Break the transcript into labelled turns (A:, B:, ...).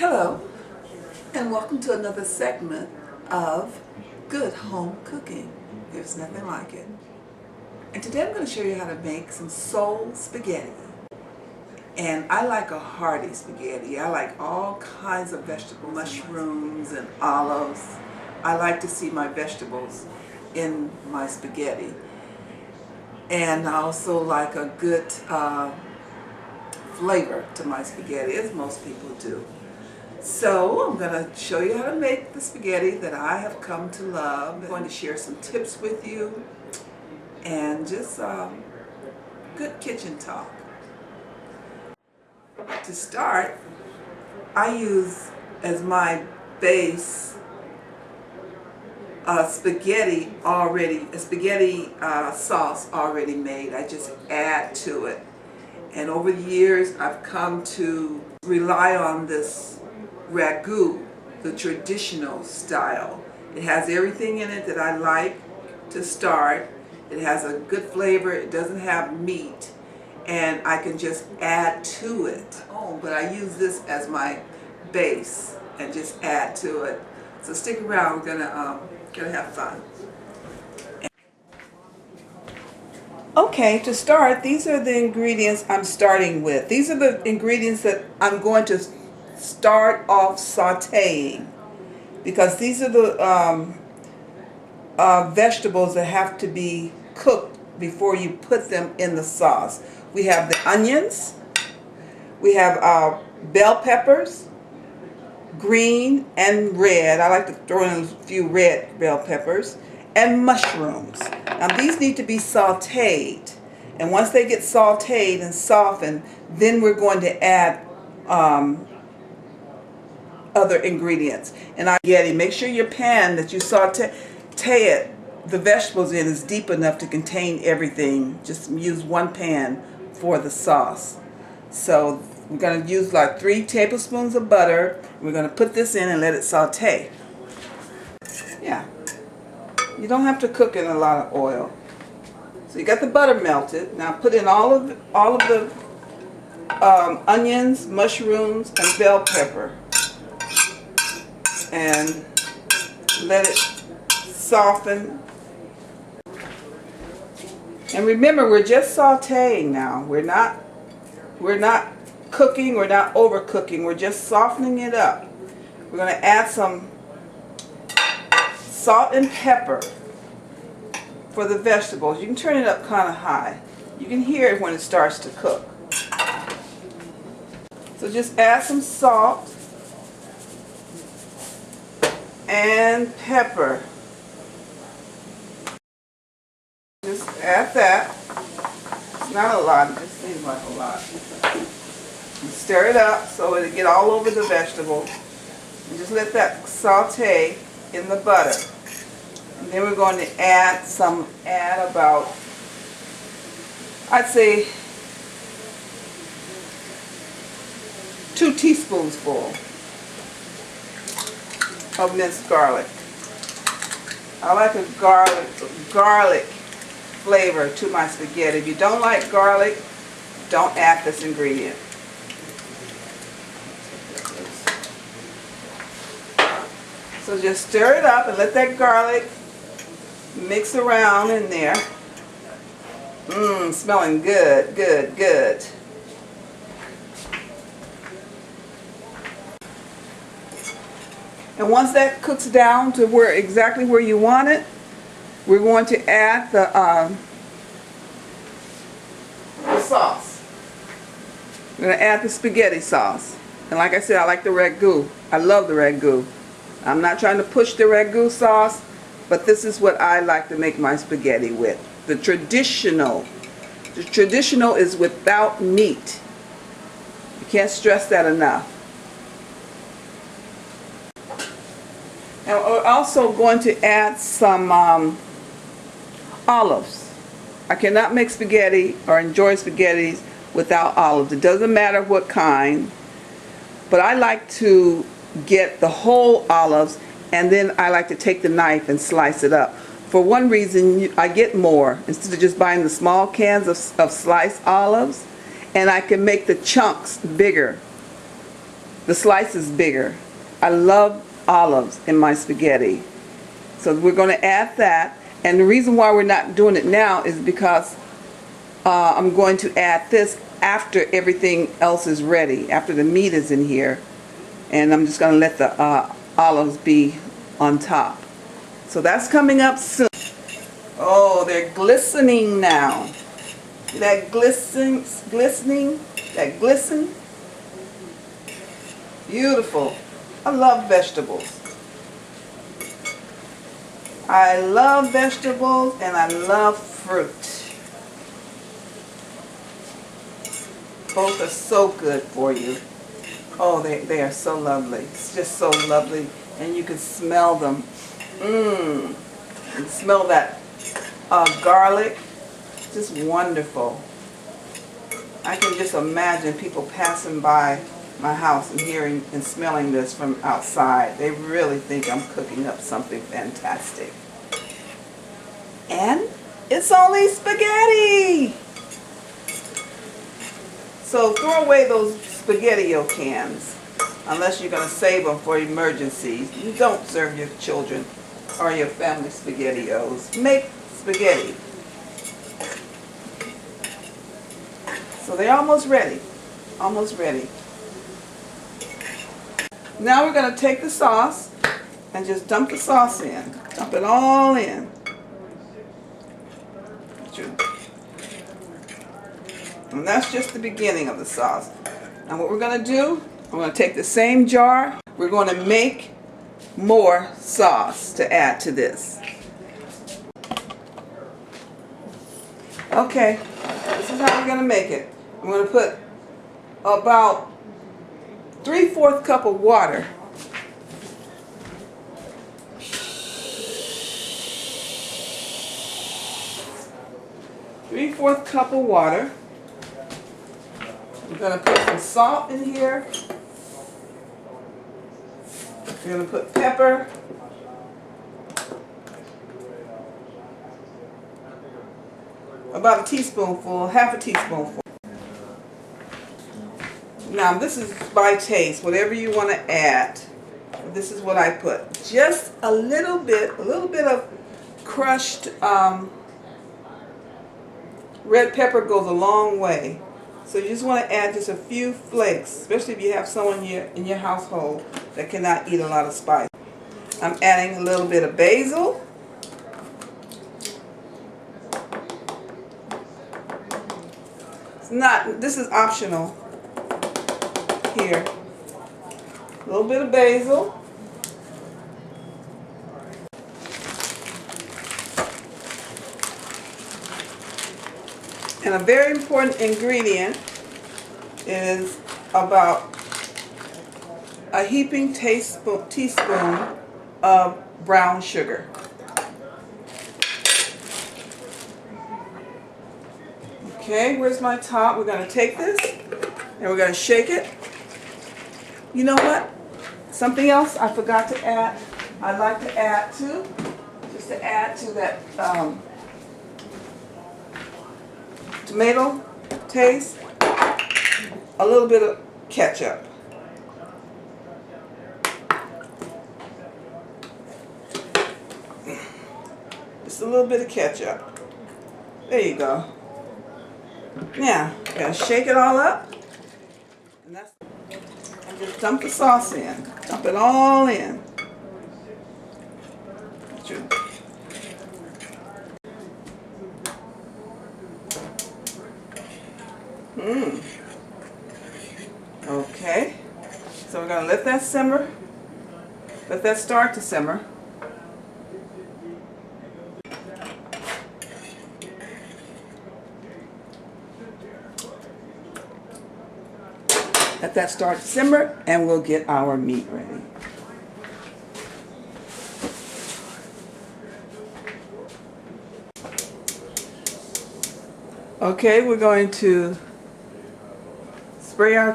A: Hello, and welcome to another segment of Good Home Cooking. There's nothing like it. And today I'm going to show you how to make some soul spaghetti. And I like a hearty spaghetti. I like all kinds of vegetables, mushrooms and olives. I like to see my vegetables in my spaghetti. And I also like a good flavor to my spaghetti, as most people do. So I'm going to show you how to make the spaghetti that I have come to love. I'm going to share some tips with you and just good kitchen talk. To start, I use as my base spaghetti sauce already made. I just add to it. And over the years, I've come to rely on this ragu, the traditional style. It has everything in it that I like to start. It has a good flavor. It doesn't have meat, and I can just add to it. Oh, but I use this as my base and just add to it. So stick around. We're gonna have fun. Okay, to start, these are the ingredients I'm starting with. These are the ingredients that I'm going to start off sauteing, because these are the vegetables that have to be cooked before you put them in the sauce. We have the onions, we have bell peppers, green and red. I like to throw in a few red bell peppers, and mushrooms. Now these need to be sauteed, and once they get sauteed and softened, then we're going to add other ingredients. And make sure your pan that you saute the vegetables in is deep enough to contain everything. Just use one pan for the sauce. So we're going to use like 3 tablespoons of butter. We're going to put this in and let it saute. Yeah, you don't have to cook in a lot of oil. So you got the butter melted. Now put in all of the onions, mushrooms, and bell pepper, and let it soften. And remember, we're just sauteing now. We're not cooking, we're not overcooking, we're just softening it up. We're going to add some salt and pepper for the vegetables. You can turn it up kind of high. You can hear it when it starts to cook. So just add some salt and pepper. Just add that. It's not a lot, it just seems like a lot. And stir it up so it'll get all over the vegetable. And just let that saute in the butter. And then we're going to add about, I'd say, 2 teaspoons full of minced garlic. I like a garlic flavor to my spaghetti. If you don't like garlic, don't add this ingredient. So just stir it up and let that garlic mix around in there. Smelling good, good, good. And once that cooks down to exactly where you want it, we're going to add the sauce. We're going to add the spaghetti sauce. And like I said, I like the ragu. I love the ragu. I'm not trying to push the ragu sauce, but this is what I like to make my spaghetti with. The traditional. The traditional is without meat. You can't stress that enough. And we're also going to add some olives. I cannot make spaghetti or enjoy spaghettis without olives. It doesn't matter what kind, but I like to get the whole olives, and then I like to take the knife and slice it up. For one reason, I get more instead of just buying the small cans of sliced olives, and I can make the chunks bigger. the slice is bigger. I love olives in my spaghetti. So we're going to add that. And the reason why we're not doing it now is because I'm going to add this after everything else is ready, after the meat is in here. And I'm just going to let the olives be on top. So that's coming up soon. Oh, they're glistening now. That glistening, that glisten. Beautiful. I love vegetables. I love vegetables and I love fruit. Both are so good for you. Oh, they are so lovely. It's just so lovely. And you can smell them. Mmm. You can smell that garlic. Just wonderful. I can just imagine people passing by my house and hearing and smelling this from outside. They really think I'm cooking up something fantastic. And it's only spaghetti! So throw away those SpaghettiO cans unless you're going to save them for emergencies. You don't serve your children or your family SpaghettiOs. Make spaghetti. So they're almost ready. Almost ready. Now we're going to take the sauce and just dump the sauce in. Dump it all in. And that's just the beginning of the sauce. Now what we're going to do, we're going to take the same jar. We're going to make more sauce to add to this. Okay, this is how we're going to make it. I'm going to put about 3/4 cup of water. Three-fourth cup of water. We're going to put some salt in here. We're going to put pepper. About a teaspoonful, half a teaspoonful. Now this is by taste, whatever you want to add. This is what I put. Just a little bit of crushed red pepper goes a long way. So you just want to add just a few flakes, especially if you have someone in your household that cannot eat a lot of spice. I'm adding a little bit of basil. This is optional here. A little bit of basil. And a very important ingredient is about a heaping teaspoon of brown sugar. Okay, where's my top? We're going to take this and we're going to shake it. You know what? Something else I forgot to add. I'd like to add to, just to add to that tomato taste, a little bit of ketchup. Just a little bit of ketchup. There you go. Now, I'm going to shake it all up. And just dump the sauce in. Dump it all in. Okay. So we're going to let that simmer. Let that start to simmer. Let that start to simmer and we'll get our meat ready. Okay, we're going to spray our